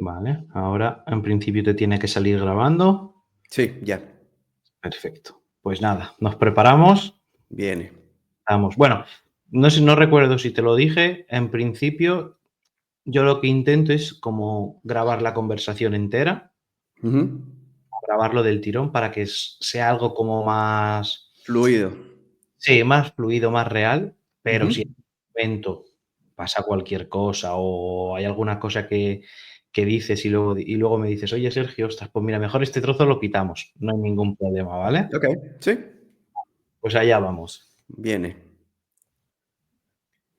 Vale, ahora en principio te tiene que salir grabando. Sí, ya. Perfecto. Pues nada, nos preparamos. Viene. Vamos. Bueno, no recuerdo si te lo dije. En principio, yo lo que intento es como grabar la conversación entera, Ujú. grabarlo del tirón para que sea algo como más, Fluido. sí, más fluido, más real. Pero si en Ujú. un momento pasa cualquier cosa o hay alguna cosa que dices y luego me dices, oye Sergio, ostras, pues mira, mejor este trozo lo quitamos. No hay ningún problema, ¿vale? Ok, sí. Pues allá vamos. Viene.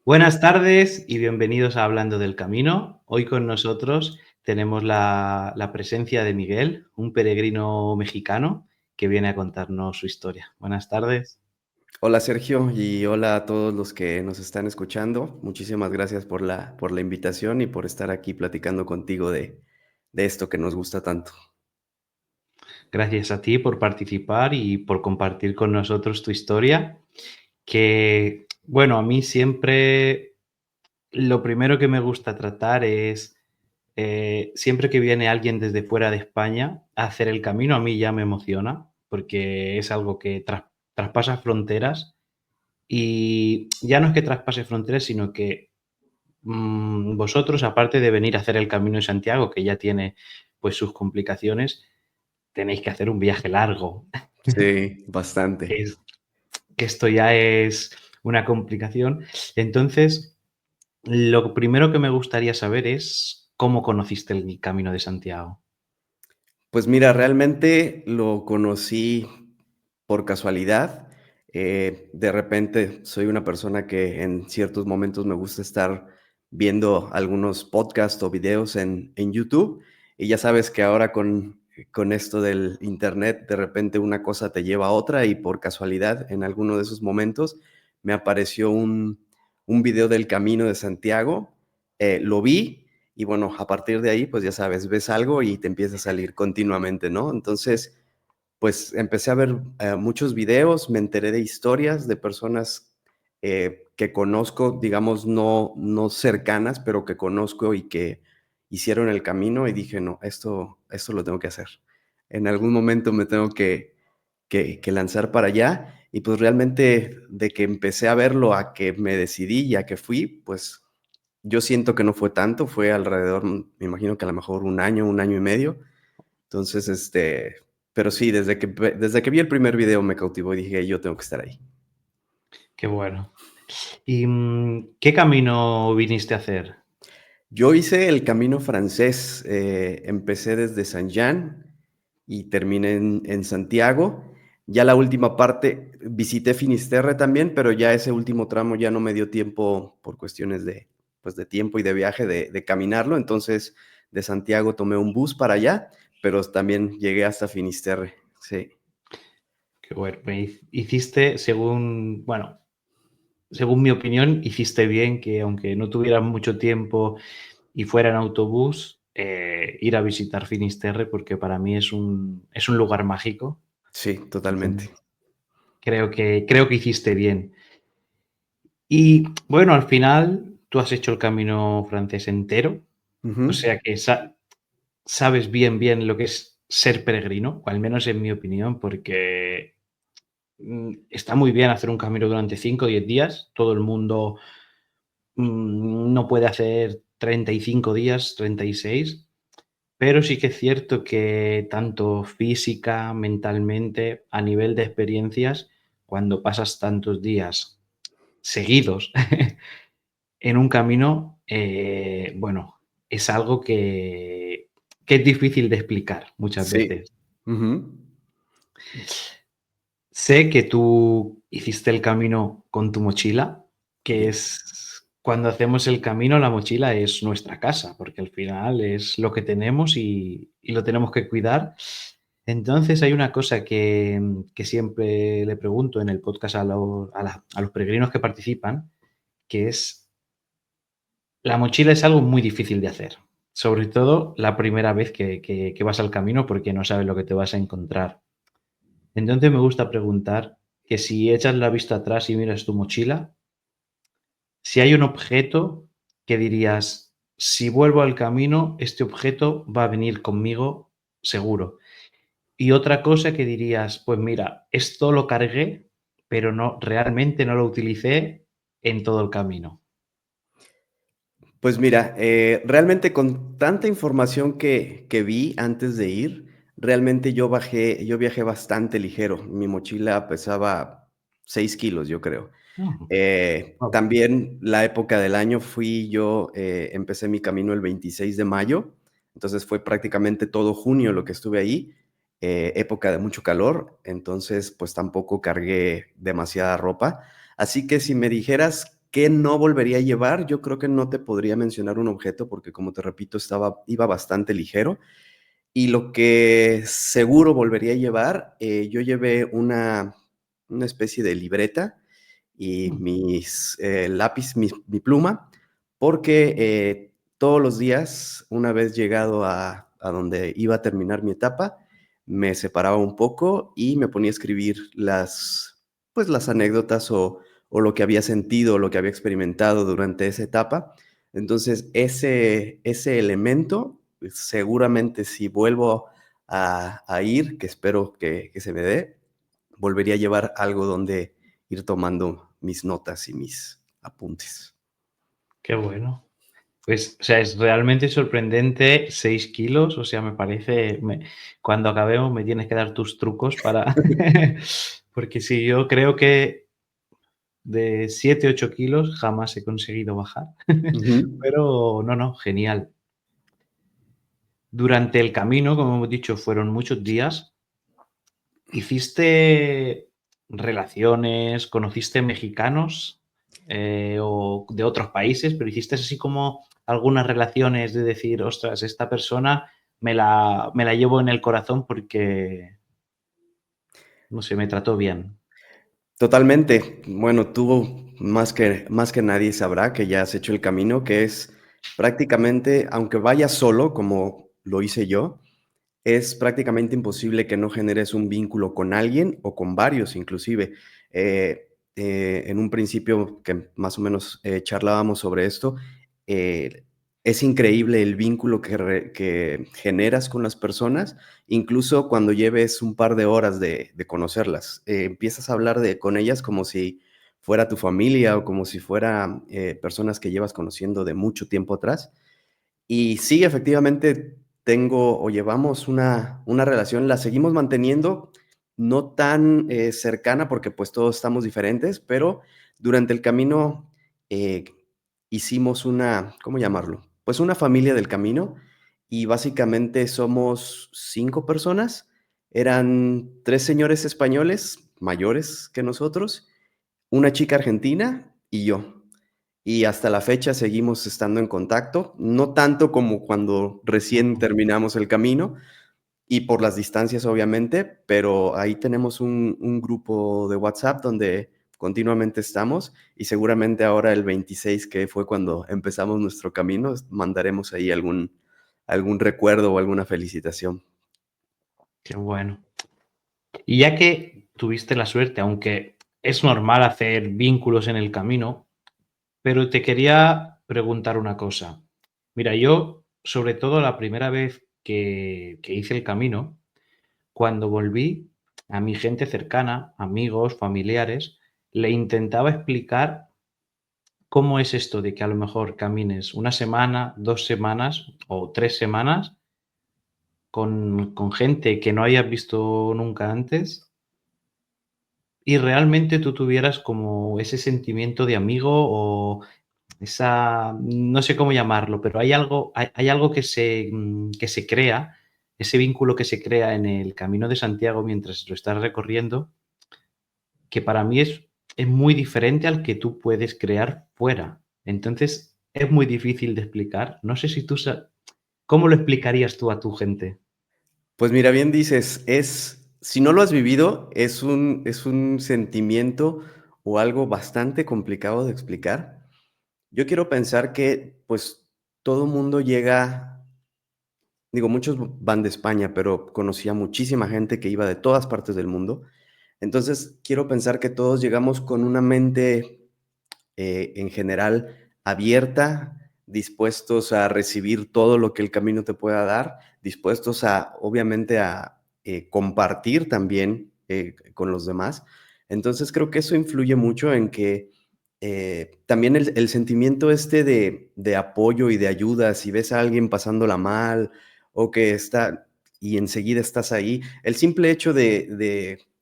Buenas tardes y bienvenidos a Hablando del Camino. Hoy con nosotros tenemos la presencia de Miguel, un peregrino mexicano que viene a contarnos su historia. Buenas tardes. Hola Sergio y hola a todos los que nos están escuchando. Muchísimas gracias por la invitación y por estar aquí platicando contigo de esto que nos gusta tanto. Gracias a ti por participar y por compartir con nosotros tu historia, que, bueno, a mí siempre lo primero que me gusta tratar es, siempre que viene alguien desde fuera de España a hacer el camino, a mí ya me emociona, porque es algo que traspasa fronteras y ya no es que traspase fronteras, sino que vosotros, aparte de venir a hacer el Camino de Santiago, que ya tiene pues sus complicaciones, tenéis que hacer un viaje largo. Sí, bastante. Es, que esto ya es una complicación. Entonces, lo primero que me gustaría saber es cómo conociste el Camino de Santiago. Pues mira, realmente lo conocí por casualidad. De repente soy una persona que en ciertos momentos me gusta estar viendo algunos podcasts o videos en YouTube. Y ya sabes que ahora con esto del internet, de repente una cosa te lleva a otra y por casualidad en alguno de esos momentos me apareció un video del Camino de Santiago. Lo vi y bueno, a partir de ahí, pues ya sabes, ves algo y te empieza a salir continuamente, ¿no? Entonces, pues empecé a ver muchos videos, me enteré de historias de personas que conozco, digamos, no cercanas, pero que conozco y que hicieron el camino y dije, no, esto lo tengo que hacer. En algún momento me tengo que lanzar para allá y pues realmente de que empecé a verlo a que me decidí y a que fui, pues yo siento que no fue tanto, fue alrededor, me imagino que a lo mejor un año y medio. Entonces, pero sí, desde que vi el primer video me cautivó y dije: "Yo tengo que estar ahí". Qué bueno. ¿Y qué camino viniste a hacer? Yo hice el camino francés, empecé desde Saint-Jean y terminé en Santiago. Ya la última parte visité Finisterre también, pero ya ese último tramo ya no me dio tiempo por cuestiones de, pues, de tiempo y de viaje de caminarlo. Entonces, de Santiago tomé un bus para allá, pero también llegué hasta Finisterre, sí. Qué bueno. Hiciste, bueno, según mi opinión, hiciste bien que aunque no tuvieras mucho tiempo y fuera en autobús, ir a visitar Finisterre, porque para mí es un lugar mágico. Sí, totalmente. Entonces, creo que hiciste bien. Y bueno, al final tú has hecho el camino francés entero, o Ujú. sea que sabes bien lo que es ser peregrino, o al menos en mi opinión, porque está muy bien hacer un camino durante 5 o 10 días. Todo el mundo no puede hacer 35 días, 36, pero sí que es cierto que tanto física, mentalmente, a nivel de experiencias, cuando pasas tantos días seguidos en un camino, bueno, es algo que es difícil de explicar muchas Sí. veces. Ujú. Sé que tú hiciste el camino con tu mochila, que Bien. es cuando hacemos el camino, la mochila es nuestra casa, porque al final es lo que tenemos y lo tenemos que cuidar. Entonces, hay una cosa que siempre le pregunto en el podcast a los peregrinos que participan, que es la mochila es algo muy difícil de hacer, sobre todo la primera vez que vas al camino, porque no sabes lo que te vas a encontrar. Entonces, me gusta preguntar que si echas la vista atrás y miras tu mochila, si hay un objeto que dirías: si vuelvo al camino, este objeto va a venir conmigo seguro. Y otra cosa que dirías, pues mira, esto lo cargué, pero no, realmente no lo utilicé en todo el camino. Pues mira, realmente con tanta información que vi antes de ir, realmente yo viajé bastante ligero. Mi mochila pesaba 6 kilos, yo creo. Ujú. Guau. También la época del año empecé mi camino el 26 de mayo, entonces fue prácticamente todo junio lo que estuve ahí, época de mucho calor, entonces pues tampoco cargué demasiada ropa. Así que si me dijeras qué no volvería a llevar, yo creo que no te podría mencionar un objeto porque como te repito, iba bastante ligero. Y lo que seguro volvería a llevar, yo llevé una especie de libreta y Mm. mis lápiz, mi pluma, porque todos los días, una vez llegado a donde iba a terminar mi etapa, me separaba un poco y me ponía a escribir pues, las anécdotas o lo que había sentido, lo que había experimentado durante esa etapa. Entonces, ese elemento, pues, seguramente si vuelvo a ir, que espero que se me dé, volvería a llevar algo donde ir tomando mis notas y mis apuntes. Qué bueno. Pues, o sea, es realmente sorprendente 6 kilos, o sea, me parece cuando acabemos me tienes que dar tus trucos para porque sí, yo creo que de 7 8 kilos jamás he conseguido bajar, Ujú. pero no, no, genial. Durante el camino, como hemos dicho, fueron muchos días. ¿Hiciste relaciones, conociste mexicanos, o de otros países, pero hiciste así como algunas relaciones de decir: "Ostras, esta persona me la llevo en el corazón porque, no sé, me trató bien"? Totalmente. Bueno, tú más que nadie sabrá que ya has hecho el camino, que es prácticamente, aunque vayas solo, como lo hice yo, es prácticamente imposible que no generes un vínculo con alguien o con varios inclusive. En un principio que más o menos, charlábamos sobre esto, eh, es increíble el vínculo que generas con las personas, incluso cuando lleves un par de horas de conocerlas. Empiezas a hablar con ellas como si fuera tu familia o como si fuera, personas que llevas conociendo de mucho tiempo atrás. Y sí, efectivamente, tengo o llevamos una relación, la seguimos manteniendo, no tan, cercana, porque, pues, todos estamos diferentes, pero durante el camino, eh, hicimos ¿cómo llamarlo? Pues, una familia del camino, y básicamente somos 5 personas. Eran 3 señores españoles, mayores que nosotros, una chica argentina y yo. Y hasta la fecha seguimos estando en contacto, no tanto como cuando recién Ujú. terminamos el camino y por las distancias, obviamente, pero ahí tenemos un grupo de WhatsApp donde continuamente estamos y seguramente ahora el 26, que fue cuando empezamos nuestro camino, mandaremos ahí algún recuerdo o alguna felicitación. Qué bueno. Y ya que tuviste la suerte, aunque es normal hacer vínculos en el camino, pero te quería preguntar una cosa. Mira, yo, sobre todo la primera vez que hice el camino, cuando volví, a mi gente cercana, amigos, familiares, le intentaba explicar cómo es esto de que a lo mejor camines una semana, 2 semanas o 3 semanas con gente que no hayas visto nunca antes y realmente tú tuvieras como ese sentimiento de amigo o esa, no sé cómo llamarlo, pero hay algo que se crea, ese vínculo que se crea en el Camino de Santiago mientras lo estás recorriendo, que para mí es muy diferente al que tú puedes crear fuera. Entonces, es muy difícil de explicar. No sé si tú ¿cómo lo explicarías tú a tu gente? Pues mira, bien dices, si no lo has vivido, es un sentimiento o algo bastante complicado de explicar. Yo quiero pensar que, pues, todo mundo llega, digo, muchos van de España, pero conocí a muchísima gente que iba de todas partes del mundo. Entonces, quiero pensar que todos llegamos con una mente, en general abierta, dispuestos a recibir todo lo que el camino te pueda dar, dispuestos a, obviamente, a compartir también con los demás. Entonces creo que eso influye mucho en que también el sentimiento este de apoyo y de ayuda, si ves a alguien pasándola mal o que está y enseguida estás ahí, el simple hecho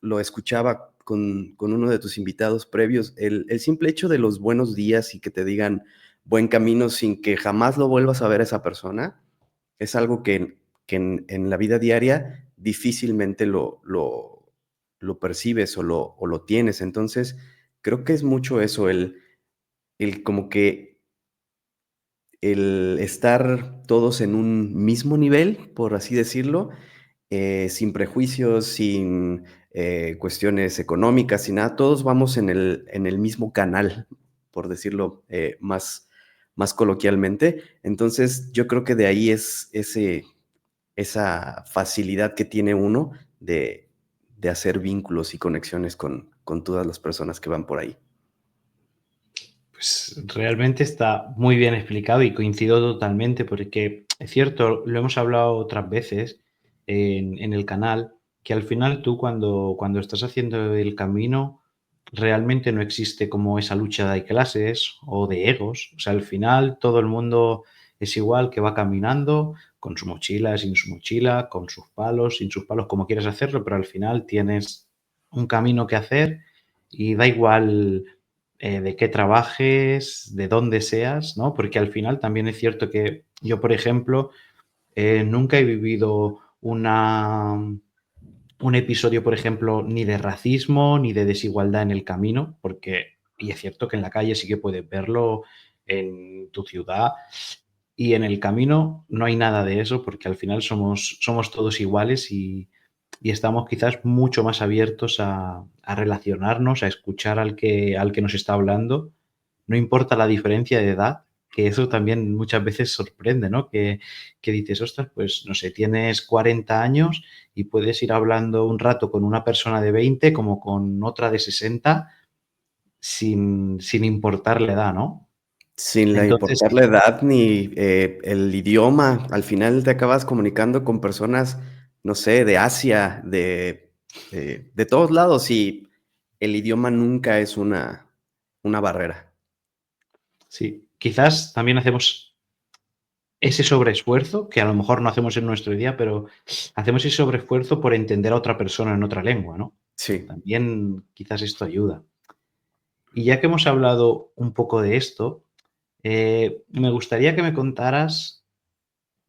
lo escuchaba con uno de tus invitados previos, el simple hecho de los buenos días y que te digan buen camino sin que jamás lo vuelvas a ver a esa persona, es algo que en la vida diaria difícilmente lo percibes o lo tienes. Entonces, creo que es mucho eso, el como que el estar todos en un mismo nivel, por así decirlo, sin prejuicios, sin cuestiones económicas, sin nada, todos vamos en el mismo canal, por decirlo más coloquialmente. Entonces, yo creo que de ahí es esa facilidad que tiene uno de hacer vínculos y conexiones con todas las personas que van por ahí. Pues realmente está muy bien explicado y coincido totalmente porque es cierto, lo hemos hablado otras veces en el canal, que al final tú cuando estás haciendo el camino realmente no existe como esa lucha de clases o de egos. O sea, al final todo el mundo es igual que va caminando con su mochila, sin su mochila, con sus palos, sin sus palos, como quieras hacerlo, pero al final tienes un camino que hacer y da igual de qué trabajes, de dónde seas, ¿no? Porque al final también es cierto que yo, por ejemplo, nunca he vivido un episodio, por ejemplo, ni de racismo ni de desigualdad en el camino, porque, y es cierto que en la calle sí que puedes verlo en tu ciudad, y en el camino no hay nada de eso, porque al final somos todos iguales y estamos quizás mucho más abiertos a relacionarnos, a escuchar al que nos está hablando. No importa la diferencia de edad, que eso también muchas veces sorprende, ¿no? Que dices, ostras, pues no sé, tienes 40 años y puedes ir hablando un rato con una persona de 20 como con otra de 60 sin importar la edad, ¿no? Sin la Entonces, importar la edad ni, el idioma, al final te acabas comunicando con personas, no sé, de Asia, de todos lados, y el idioma nunca es una barrera. sí, quizás también hacemos ese sobreesfuerzo, que a lo mejor no hacemos en nuestro día, pero hacemos ese sobreesfuerzo por entender a otra persona en otra lengua, ¿no? Sí. También quizás esto ayuda. Y ya que hemos hablado un poco de esto, me gustaría que me contaras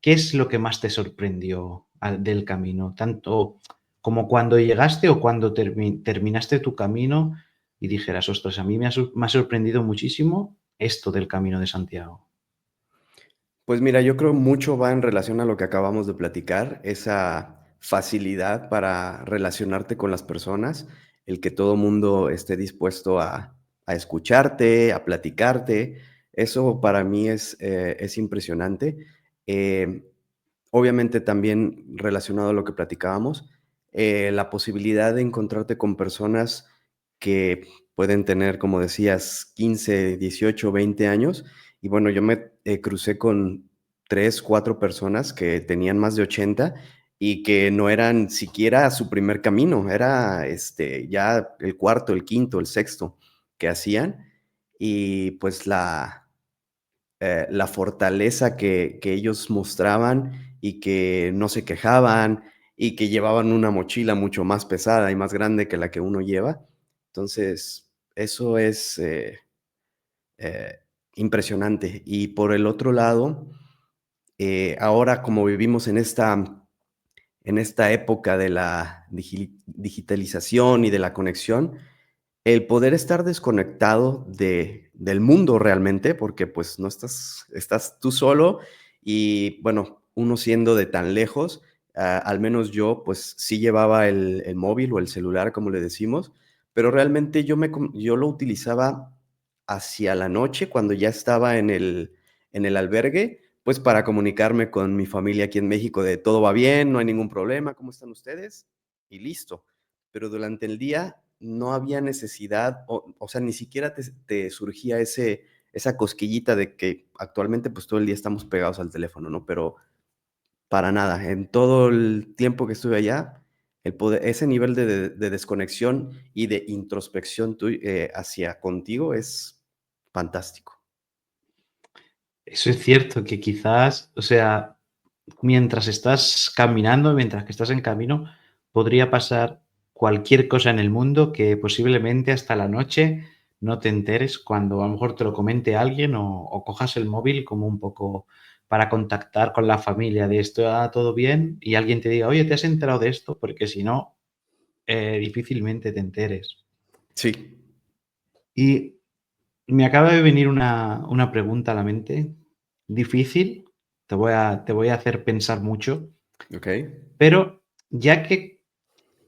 qué es lo que más te sorprendió del camino, tanto como cuando llegaste o cuando terminaste tu camino y dijeras, ostras, a mí me ha sorprendido muchísimo esto del Camino de Santiago. Pues mira, yo creo mucho va en relación a lo que acabamos de platicar, esa facilidad para relacionarte con las personas, el que todo mundo esté dispuesto a escucharte, a platicarte, eso para mí es impresionante. Eh, Obviamente también relacionado a lo que platicábamos, la posibilidad de encontrarte con personas que pueden tener, como decías, 15, 18, 20 años. Y bueno, yo me crucé con 3, 4 personas que tenían más de 80 y que no eran siquiera su primer camino, era ya el cuarto, el quinto, el sexto que hacían. Y pues la fortaleza que ellos mostraban y que no se quejaban y que llevaban una mochila mucho más pesada y más grande que la que uno lleva. Entonces, eso es eh, impresionante. Y por el otro lado, ahora como vivimos en esta época de la digitalización y de la conexión, el poder estar desconectado del mundo realmente, porque, pues, no estás tú solo y, bueno, uno siendo de tan lejos, al menos yo, pues, sí llevaba el móvil o el celular, como le decimos, pero realmente yo lo utilizaba hacia la noche, cuando ya estaba en el albergue, pues, para comunicarme con mi familia aquí en México de: "Todo va bien, no hay ningún problema, ¿cómo están ustedes?", y listo. Pero durante el día no había necesidad, o sea, ni siquiera te surgía esa cosquillita de que actualmente, pues, todo el día estamos pegados al teléfono, ¿no? Pero para nada, en todo el tiempo que estuve allá, el poder ese nivel de desconexión y de introspección hacia contigo es fantástico. Eso es cierto, que quizás, o sea, mientras estás caminando, mientras que estás en camino, podría pasar cualquier cosa en el mundo que posiblemente hasta la noche no te enteres cuando a lo mejor te lo comente alguien o cojas el móvil como un poco para contactar con la familia de esto, todo bien, y alguien te diga, oye, ¿te has enterado de esto? Porque si no, difícilmente te enteres. Sí, Y me acaba de venir una pregunta a la mente, difícil, te voy a hacer pensar mucho, okey, pero ya que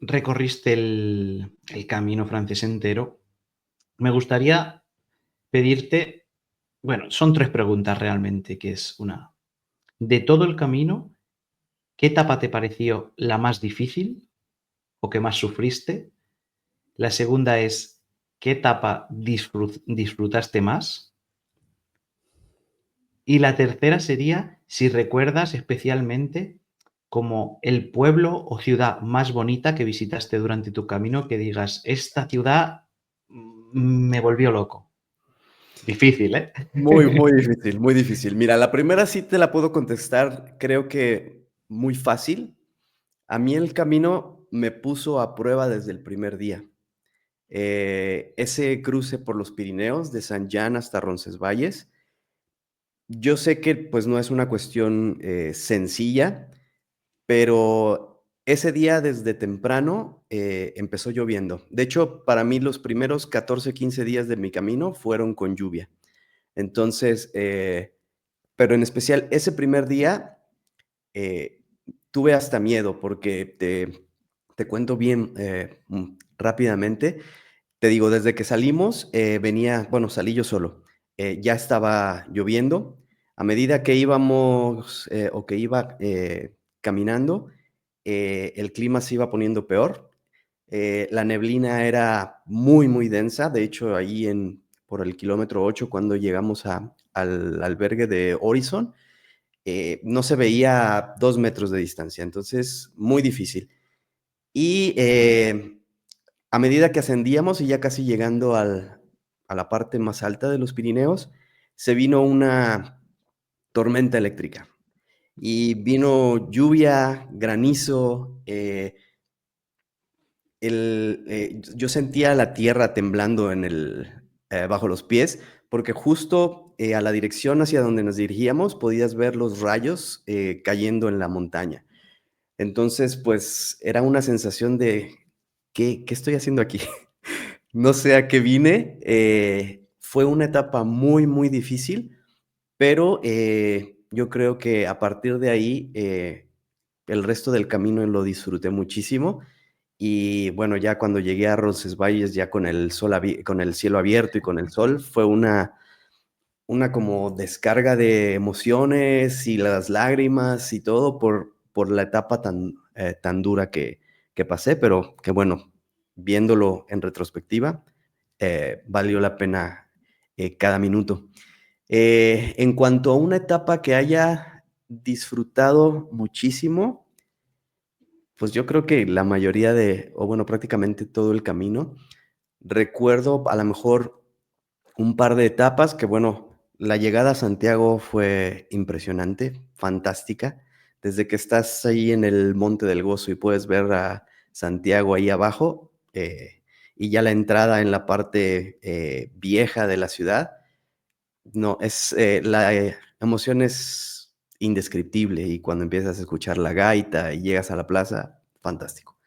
recorriste el camino francés entero, me gustaría pedirte, bueno, son 3 preguntas realmente, que es una, de todo el camino, ¿qué etapa te pareció la más difícil o que más sufriste? La segunda es, ¿qué etapa disfrutaste más? Y la tercera sería si recuerdas especialmente como el pueblo o ciudad más bonita que visitaste durante tu camino, que digas: "Esta ciudad, me volvió loco". Difícil, ¿eh? muy, muy difícil, muy difícil. Mira, la primera sí te la puedo contestar, creo que muy fácil. A mí el camino me puso a prueba desde el primer día. Ese cruce por los Pirineos, de Saint-Jean hasta Roncesvalles, yo sé que, pues, no es una cuestión, sencilla, pero ese día desde temprano, empezó lloviendo. De hecho, para mí los primeros 14, 15 días de mi camino fueron con lluvia. Entonces, pero en especial ese primer día, eh, tuve hasta miedo porque te cuento bien, rápidamente. Te digo, desde que salimos, bueno, salí yo solo, ya estaba lloviendo. A medida que íbamos, o que iba, caminando, el clima se iba poniendo peor. La neblina era muy, muy densa. De hecho, ahí por el kilómetro 8, cuando llegamos al albergue de Horizon, no se veía a 2 metros de distancia, entonces muy difícil. Y, a medida que ascendíamos y ya casi llegando a la parte más alta de los Pirineos, se vino una tormenta eléctrica y vino lluvia, granizo, yo sentía la tierra temblando bajo los pies, porque justo, a la dirección hacia donde nos dirigíamos podías ver los rayos, cayendo en la montaña. Entonces, pues, era una sensación de: ¿Qué estoy haciendo aquí? No sé a qué vine, fue una etapa muy, muy difícil, pero, yo creo que a partir de ahí, el resto del camino lo disfruté muchísimo. Y bueno, ya cuando llegué a Roncesvalles, ya con el cielo abierto y con el sol, fue una como descarga de emociones y las lágrimas y todo por la etapa tan dura que pasé, pero que bueno, viéndolo en retrospectiva, valió la pena, cada minuto. En cuanto a una etapa que haya disfrutado muchísimo, pues yo creo que la mayoría o bueno, prácticamente todo el camino. Recuerdo a lo mejor un par de etapas que, bueno, la llegada a Santiago fue impresionante, fantástica. Desde que estás ahí en el Monte del Gozo y puedes ver a Santiago ahí abajo, y ya la entrada en la parte, vieja de la ciudad, no, la emoción es indescriptible, y cuando empiezas a escuchar la gaita y llegas a la plaza, fantástico.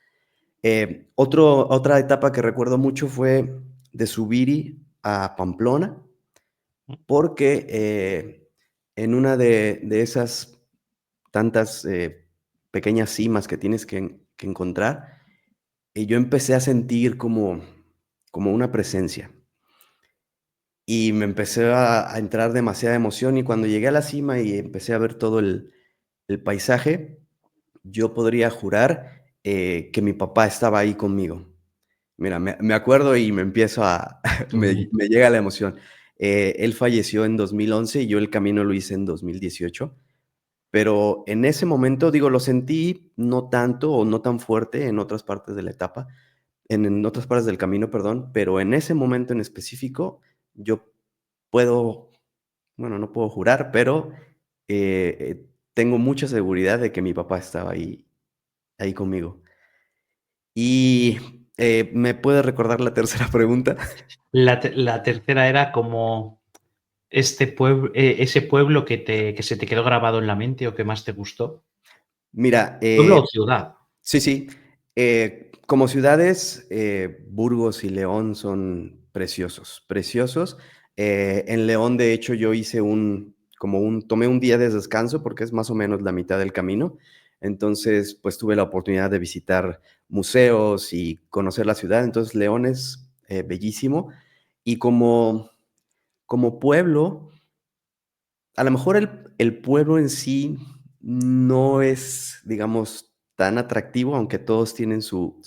Otra etapa que recuerdo mucho fue de Zubiri a Pamplona, porque, en una de esas tantas, pequeñas cimas que tienes que encontrar, yo empecé a sentir como una presencia, y me empecé a entrar demasiada emoción, y cuando llegué a la cima y empecé a ver todo el paisaje, yo podría jurar, que mi papá estaba ahí conmigo. Mira, me acuerdo y me empiezo a Qué bonito. me llega la emoción. Él falleció en 2011 y yo el camino lo hice en 2018. Pero en ese momento, digo, lo sentí no tanto o no tan fuerte en otras partes de la etapa, en otras partes del camino, perdón, pero en ese momento en específico, yo puedo, bueno, no puedo jurar, pero tengo mucha seguridad de que mi papá estaba ahí conmigo. Y, ¿me puedes recordar la tercera pregunta? La tercera era como ese pueblo que se te quedó grabado en la mente o que más te gustó. Mira, ¿Pueblo o ciudad? sí, sí. Como ciudades, Burgos y León son preciosos, preciosos. En León, de hecho, yo hice tomé un día de descanso porque es más o menos la mitad del camino. Entonces, pues tuve la oportunidad de visitar museos y conocer la ciudad. Entonces, León es bellísimo. Y como pueblo, a lo mejor el pueblo en sí no es, digamos, tan atractivo, aunque todos tienen su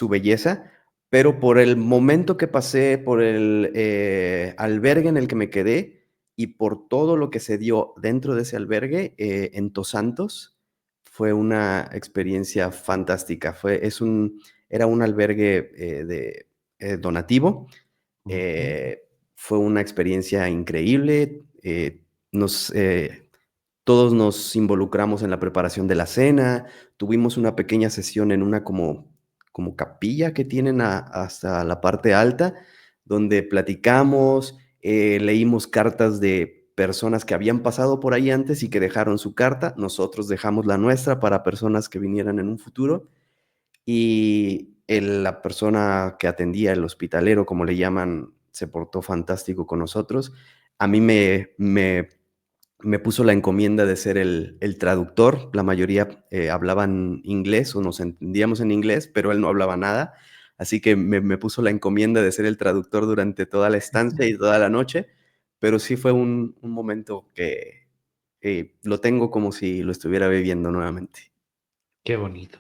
belleza, pero por el momento que pasé, por el, albergue en el que me quedé y por todo lo que se dio dentro de ese albergue, en Tosantos, fue una experiencia fantástica. Era un albergue, donativo, Ujú. fue una experiencia increíble. Nos, todos nos involucramos en la preparación de la cena. Tuvimos una pequeña sesión en una como capilla que tienen hasta la parte alta, donde platicamos, leímos cartas de personas que habían pasado por ahí antes y que dejaron su carta. Nosotros dejamos la nuestra para personas que vinieran en un futuro. Y la persona que atendía, el hospitalero, como le llaman, se portó fantástico con nosotros. A mí me puso la encomienda de ser el traductor. La mayoría hablaban inglés o nos entendíamos en inglés, pero él no hablaba nada. Así que me puso la encomienda de ser el traductor durante toda la estancia y toda la noche. Pero sí fue un momento que lo tengo como si lo estuviera viviendo nuevamente. Qué bonito.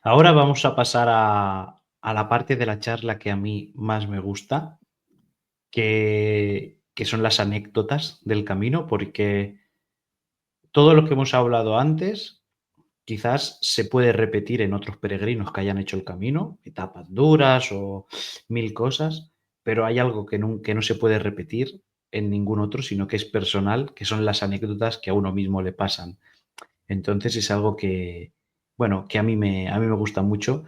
Ahora vamos a pasar a la parte de la charla que a mí más me gusta, que son las anécdotas del camino, porque todo lo que hemos hablado antes quizás se puede repetir en otros peregrinos que hayan hecho el camino, etapas duras o mil cosas, pero hay algo que no se puede repetir en ningún otro, sino que es personal, que son las anécdotas que a uno mismo le pasan. Entonces es algo que, bueno, que a mí me gusta mucho.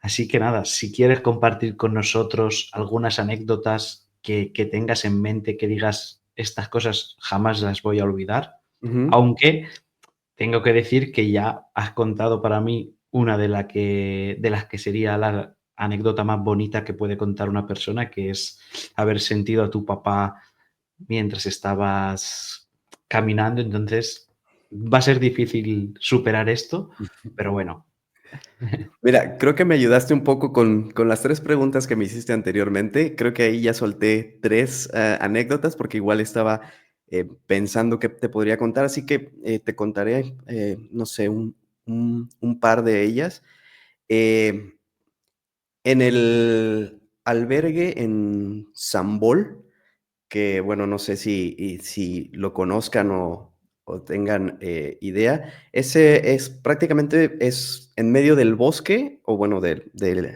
Así que nada, si quieres compartir con nosotros algunas anécdotas que tengas en mente, que digas, estas cosas jamás las voy a olvidar, Ujú. aunque tengo que decir que ya has contado para mí una de las que sería la anécdota más bonita que puede contar una persona, que es haber sentido a tu papá mientras estabas caminando. Entonces, va a ser difícil superar esto, pero bueno. Mira, creo que me ayudaste un poco con las 3 preguntas que me hiciste anteriormente. Creo que ahí ya solté 3 anécdotas, porque igual estaba, pensando qué te podría contar, así que, te contaré, no sé, un par de ellas. Eh, en el albergue en Zambol, que, bueno, no sé si lo conozcan o tengan, idea. Ese es prácticamente es en medio del bosque, o bueno,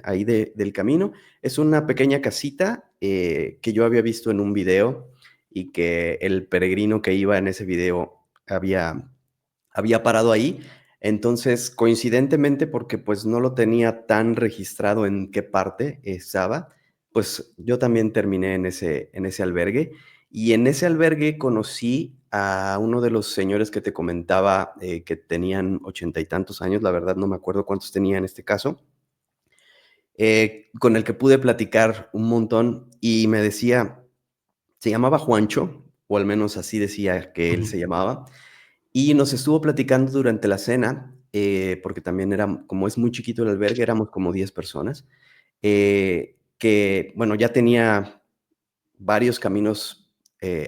ahí del camino. Es una pequeña casita, que yo había visto en un video y que el peregrino que iba en ese video había parado ahí. Entonces, coincidentemente, porque, pues, no lo tenía tan registrado en qué parte estaba, pues, yo también terminé en ese albergue. Y en ese albergue conocí a uno de los señores que te comentaba, que tenían 80 y tantos años, la verdad no me acuerdo cuántos tenía en este caso, con el que pude platicar un montón y me decía, se llamaba Juancho, o al menos así decía que él Ujú. se llamaba, y nos estuvo platicando durante la cena, porque también como es muy chiquito el albergue, éramos como 10 personas, que, bueno, ya tenía varios caminos,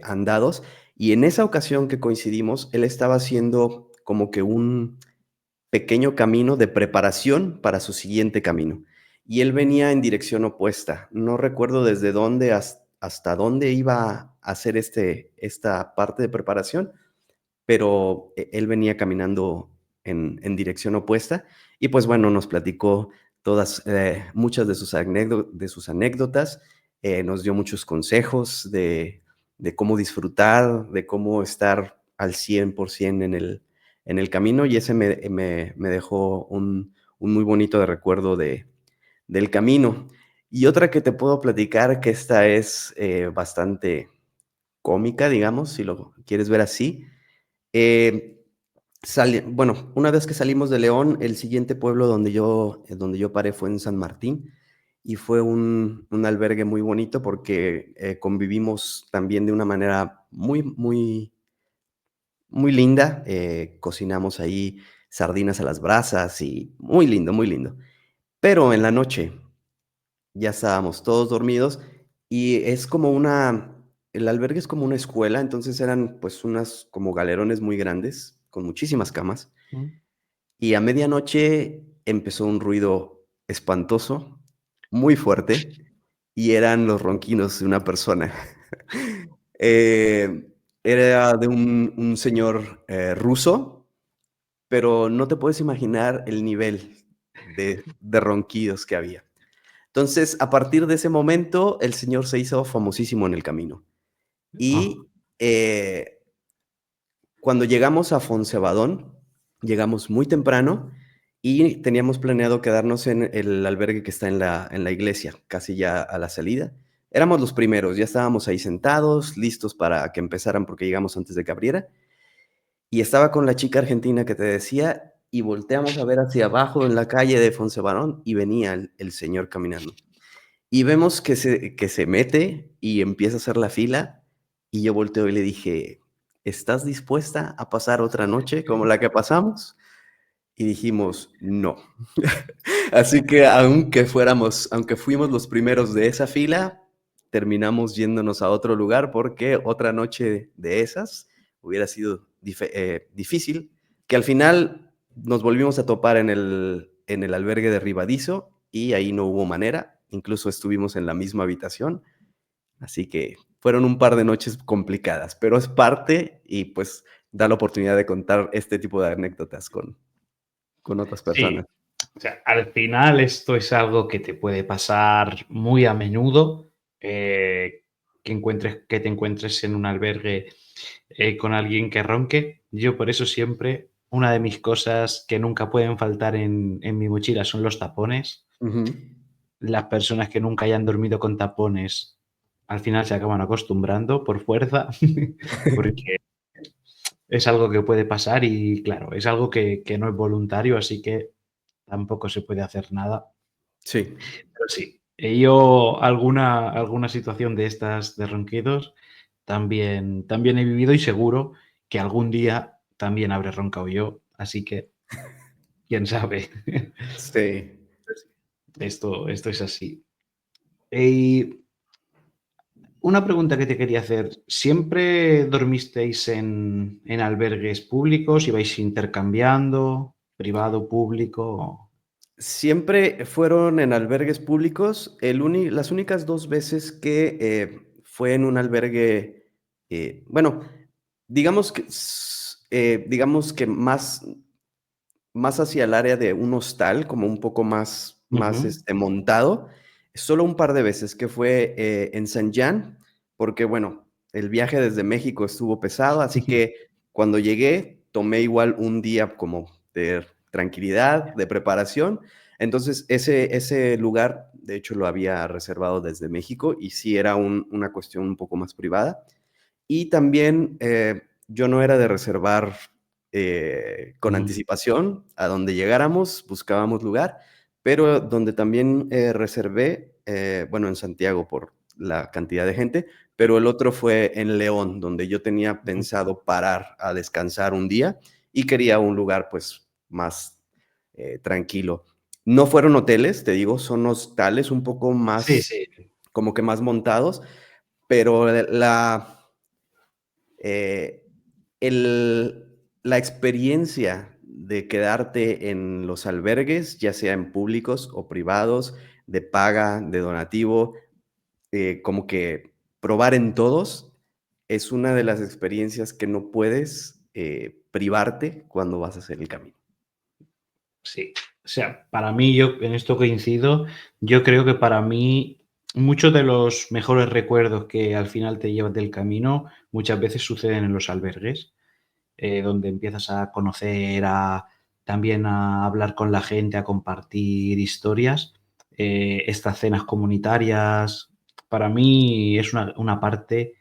andados, y en esa ocasión que coincidimos, él estaba haciendo como que un pequeño camino de preparación para su siguiente camino. y él venía en dirección opuesta. No recuerdo desde dónde hasta dónde iba a hacer esta parte de preparación, pero él venía caminando en dirección opuesta y pues bueno, nos platicó muchas de sus anécdotas, nos dio muchos consejos de cómo disfrutar, de cómo estar al 100% en el camino y ese me dejó un muy bonito de recuerdo del camino. Y otra que te puedo platicar, que esta es bastante cómica, digamos, si lo quieres ver así. Eh, bueno, una vez que salimos de León, el siguiente pueblo donde yo paré fue en San Martín y fue un albergue muy bonito porque convivimos también de una manera muy linda. Cocinamos ahí sardinas a las brasas y muy lindo, muy lindo. Pero en la noche ya estábamos todos dormidos y el albergue es como una escuela, entonces eran pues unas como galerones muy grandes con muchísimas camas Mm. y a medianoche empezó un ruido espantoso, muy fuerte, y eran los ronquinos de una persona. Eh, Era de un señor ruso, pero no te puedes imaginar el nivel de ronquidos que había. Entonces, a partir de ese momento, el señor se hizo famosísimo en el camino. Ah, Y cuando llegamos a Fonsebadón, llegamos muy temprano y teníamos planeado quedarnos en el albergue que está en la iglesia, casi ya a la salida. Éramos los primeros, ya estábamos ahí sentados, listos para que empezaran porque llegamos antes de que abriera. Y estaba con la chica argentina que te decía y volteamos a ver hacia abajo en la calle de Fonsebadón y venía el señor caminando. Y vemos que se mete y empieza a hacer la fila, y yo volteo y le dije: "¿Estás dispuesta a pasar otra noche como la que pasamos?". Y dijimos: "No". Así que aunque fuimos los primeros de esa fila, terminamos yéndonos a otro lugar, porque otra noche de esas hubiera sido difícil, que al final nos volvimos a topar en el albergue de Ribadizo, y ahí no hubo manera, incluso estuvimos en la misma habitación, así que fueron un par de noches complicadas, pero es parte y, pues, da la oportunidad de contar este tipo de anécdotas con otras sí, personas. o sea, al final esto es algo que te puede pasar muy a menudo, que te encuentres en un albergue, con alguien que ronque. Yo por eso siempre, una de mis cosas que nunca pueden faltar en mi mochila son los tapones. Ujú. Las personas que nunca hayan dormido con tapones, al final se acaban acostumbrando por fuerza, porque es algo que puede pasar y, claro, es algo que no es voluntario, así que tampoco se puede hacer nada. Sí. Pero sí, yo alguna situación de estas de ronquidos también he vivido y seguro que algún día también habré roncado yo, así que quién sabe. Sí. Esto es así. Y una pregunta que te quería hacer, ¿siempre dormisteis en albergues públicos? ¿Ibais intercambiando? ¿Privado, público? Siempre fueron en albergues públicos. Las únicas 2 veces que, fue en un albergue, bueno, digamos que más hacia el área de un hostal, como un poco Ujú. montado, solo un par de veces, que fue, en San Jan, porque, bueno, el viaje desde México estuvo pesado, así que cuando llegué, tomé igual un día como de tranquilidad, de preparación. Entonces, ese lugar, de hecho, lo había reservado desde México, y sí era una cuestión un poco más privada. Y también, yo no era de reservar, con Mm, anticipación. A donde llegáramos, buscábamos lugar, pero donde también, reservé, bueno, en Santiago por la cantidad de gente, pero el otro fue en León, donde yo tenía ujú. pensado parar a descansar un día y quería un lugar, pues, más, tranquilo. No fueron hoteles, te digo, son hostales un poco Sí, más, sí. como que más montados, pero eh, la experiencia de quedarte en los albergues, ya sea en públicos o privados, de paga, de donativo, como que probar en todos es una de las experiencias que no puedes privarte cuando vas a hacer el camino. Sí, o sea, para mí, yo en esto coincido, yo creo que para mí muchos de los mejores recuerdos que al final te llevas del camino muchas veces suceden en los albergues, donde empiezas a conocer, también a hablar con la gente, a compartir historias. Estas cenas comunitarias, para mí es una parte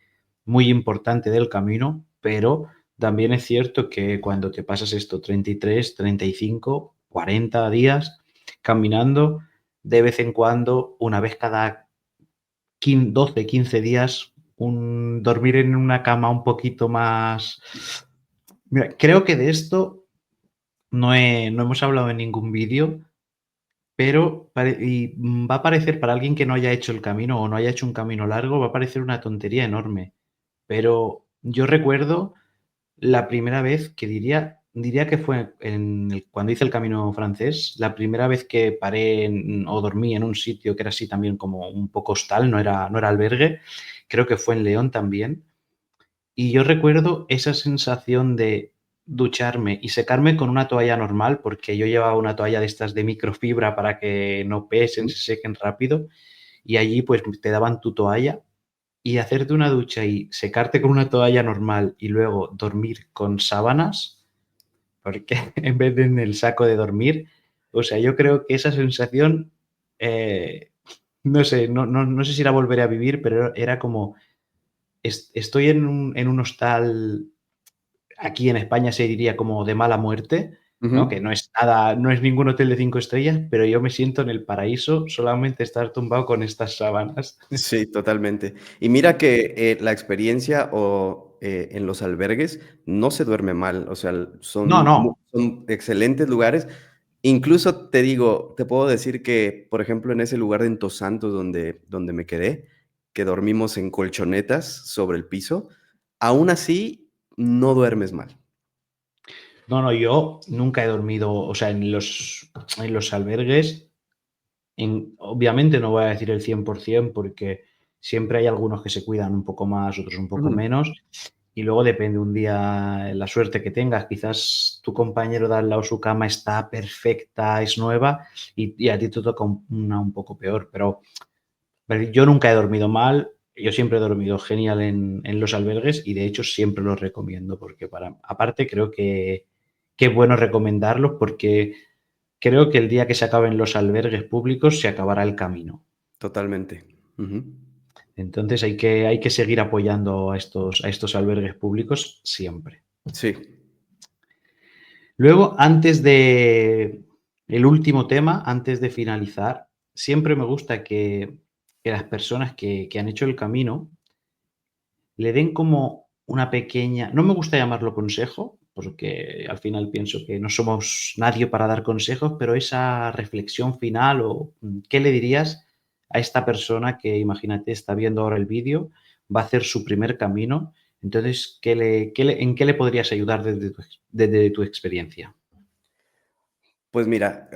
muy importante del camino, pero también es cierto que cuando te pasas esto 33, 35, 40 días caminando, de vez en cuando, una vez cada 12, 15 días, dormir en una cama un poquito más. Mira, creo que de esto no hemos hablado en ningún vídeo, pero va a parecer, para alguien que no haya hecho el camino o no haya hecho un camino largo, va a parecer una tontería enorme. Pero yo recuerdo la primera vez que diría que fue cuando hice el camino francés, la primera vez que paré o dormí en un sitio que era así también como un poco hostal, no era albergue, creo que fue en León también. Y yo recuerdo esa sensación de ducharme y secarme con una toalla normal, porque yo llevaba una toalla de estas de microfibra para que no pesen, Ujú. se sequen rápido, y allí pues te daban tu toalla y hacerte una ducha y secarte con una toalla normal y luego dormir con sábanas, porque en vez de en el saco de dormir, o sea, yo creo que esa sensación, no sé, no sé si la volveré a vivir, pero era como estoy en un hostal, aquí en España se diría como de mala muerte, ¿no? Que Ujú. no es nada, no es ningún hotel de 5 estrellas, pero yo me siento en el paraíso solamente estar tumbado con estas sábanas. Sí, totalmente. Y mira que, la experiencia en los albergues no se duerme mal, o sea, No, no. son excelentes lugares. Incluso te digo, te puedo decir que, por ejemplo, en ese lugar de En Santos donde me quedé, que dormimos en colchonetas sobre el piso, aún así no duermes mal. No, no, yo nunca he dormido, o sea, en los albergues, obviamente no voy a decir el 100% porque siempre hay algunos que se cuidan un poco más, otros un poco Ujú. menos, y luego depende un día la suerte que tengas. Quizás tu compañero de al lado, su cama está perfecta, es nueva, y a ti te toca una un poco peor, pero yo nunca he dormido mal, yo siempre he dormido genial en los albergues y de hecho siempre los recomiendo porque aparte creo que es bueno recomendarlos porque creo que el día que se acaben los albergues públicos se acabará el camino. Totalmente. Ujú. Entonces hay que seguir apoyando a estos albergues públicos siempre. Sí. Luego, el último tema, antes de finalizar, siempre me gusta que las personas que han hecho el camino le den como una pequeña, no me gusta llamarlo consejo, porque al final pienso que no somos nadie para dar consejos, pero esa reflexión final o ¿qué le dirías a esta persona que, imagínate, está viendo ahora el vídeo, va a hacer su primer camino? Entonces, ¿en qué le podrías ayudar desde tu experiencia? Pues mira,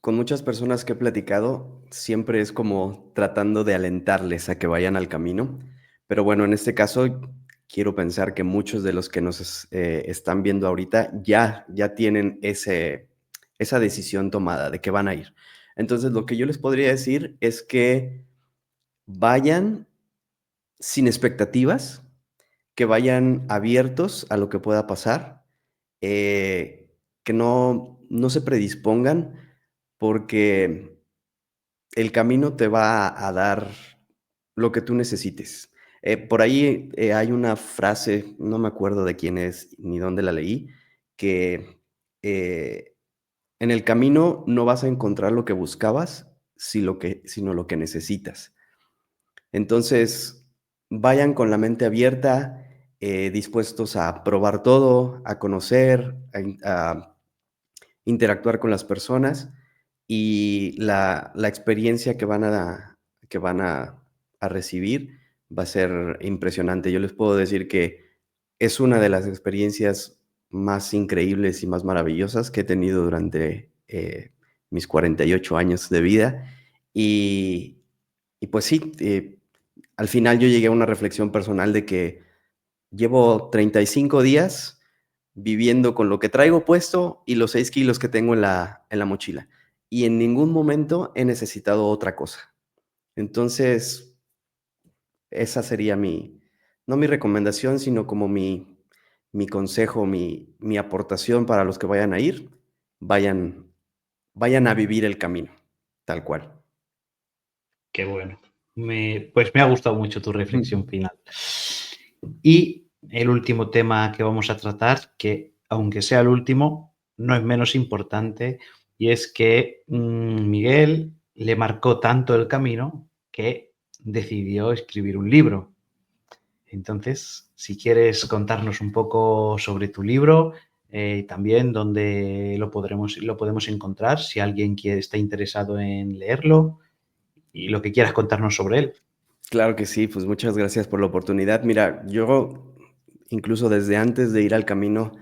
con muchas personas que he platicado, siempre es como tratando de alentarles a que vayan al camino. Pero bueno, en este caso, quiero pensar que muchos de los que están viendo ahorita ya tienen esa decisión tomada de que van a ir. Entonces, lo que yo les podría decir es que vayan sin expectativas, que vayan abiertos a lo que pueda pasar, que no se predispongan, porque el camino te va a dar lo que tú necesites. Por ahí, hay una frase, no me acuerdo de quién es ni dónde la leí, que, en el camino no vas a encontrar lo que buscabas, sino lo que necesitas. Entonces, vayan con la mente abierta, dispuestos a probar todo, a conocer, a interactuar con las personas y la experiencia que van a recibir va a ser impresionante. Yo les puedo decir que es una de las experiencias más increíbles y más maravillosas que he tenido durante mis 48 años de vida Y, y pues sí, al final yo llegué a una reflexión personal de que llevo 35 días viviendo con lo que traigo puesto y los 6 kilos que tengo en la mochila. Y en ningún momento he necesitado otra cosa. Entonces, esa sería no mi recomendación, sino como mi consejo, mi aportación para los que vayan a ir. Vayan, vayan a vivir el camino, tal cual. Qué bueno. Pues me ha gustado mucho tu reflexión final. Y el último tema que vamos a tratar, que aunque sea el último, no es menos importante, y es que Miguel le marcó tanto el camino que decidió escribir un libro. Entonces, si quieres contarnos un poco sobre tu libro, también dónde lo podemos encontrar, si alguien está interesado en leerlo y lo que quieras contarnos sobre él. Claro que sí, pues muchas gracias por la oportunidad. Mira, yo incluso desde antes de ir al camino,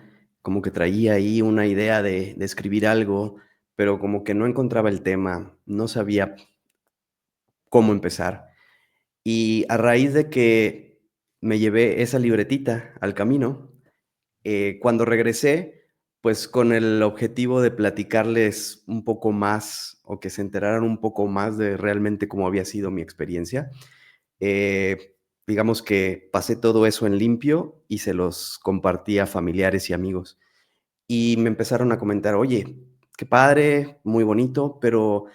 como que traía ahí una idea de escribir algo, pero como que no encontraba el tema, no sabía cómo empezar. Y a raíz de que me llevé esa libretita al camino, cuando regresé, pues con el objetivo de platicarles un poco más o que se enteraran un poco más de realmente cómo había sido mi experiencia, digamos que pasé todo eso en limpio y se los compartí a familiares y amigos. Y me empezaron a comentar, oye, qué padre, muy bonito, pero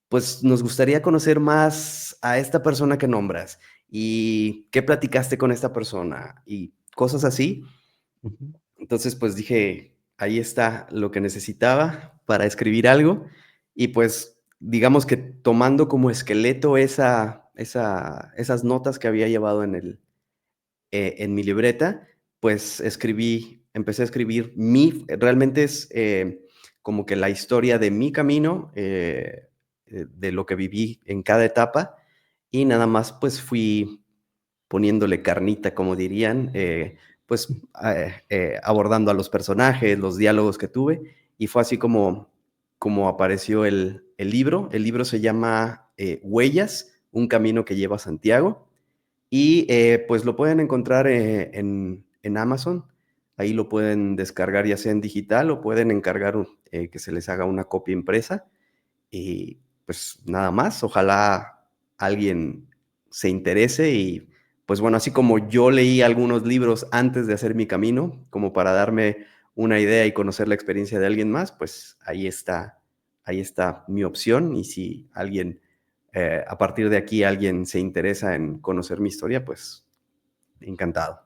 pues nos gustaría conocer más a esta persona que nombras y qué platicaste con esta persona y cosas así. Ujú. Entonces, pues dije, ahí está lo que necesitaba para escribir algo y pues digamos que tomando como esqueleto esas notas que había llevado en mi libreta, pues empecé a escribir realmente es como que la historia de mi camino, de lo que viví en cada etapa y nada más pues fui poniéndole carnita, como dirían, pues abordando a los personajes, los diálogos que tuve y fue así como apareció el libro. El libro se llama Huellas, un camino que lleva a Santiago. Y pues lo pueden encontrar en Amazon. Ahí lo pueden descargar ya sea en digital o pueden encargar que se les haga una copia impresa. Y pues nada más, ojalá alguien se interese y pues bueno, así como yo leí algunos libros antes de hacer mi camino, como para darme una idea y conocer la experiencia de alguien más, pues ahí está mi opción y si alguien, a partir de aquí alguien se interesa en conocer mi historia, pues encantado.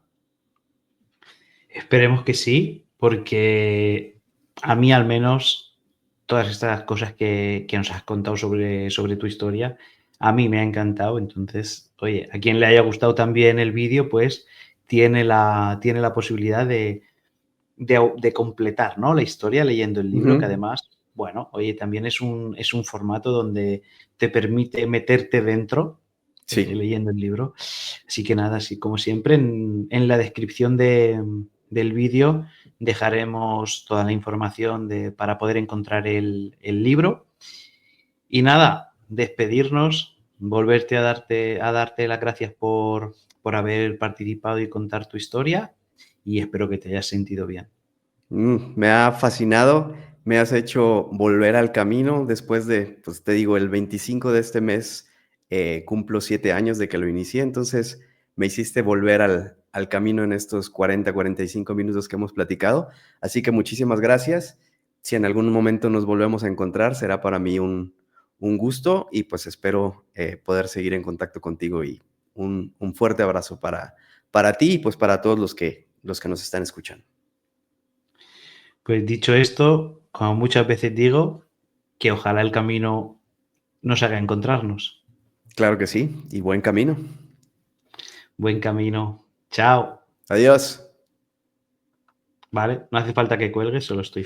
Esperemos que sí, porque a mí al menos todas estas cosas que nos has contado sobre tu historia, a mí me ha encantado. Entonces, oye, a quien le haya gustado también el vídeo, pues tiene la posibilidad de completar, ¿no?, la historia leyendo el libro, que Ujú. además, bueno, oye, también es un formato donde te permite meterte dentro, Sí. leyendo el libro. Así que nada, así como siempre, en la descripción del vídeo dejaremos toda la información para poder encontrar el libro. Y nada, despedirnos, volverte a darte las gracias por haber participado y contar tu historia y espero que te hayas sentido bien. Me ha fascinado, me has hecho volver al camino después de, pues te digo, el 25 de este mes cumplo 7 años de que lo inicié, entonces me hiciste volver al camino en estos 45 minutos que hemos platicado. Así que muchísimas gracias. Si en algún momento nos volvemos a encontrar, será para mí un gusto y pues espero poder seguir en contacto contigo y un fuerte abrazo para ti y pues para todos los que nos están escuchando. Pues dicho esto, como muchas veces digo, que ojalá el camino nos haga encontrarnos. Claro que sí, y buen camino. Buen camino. Chao. Adiós. ¿Vale? No hace falta que cuelgues, solo estoy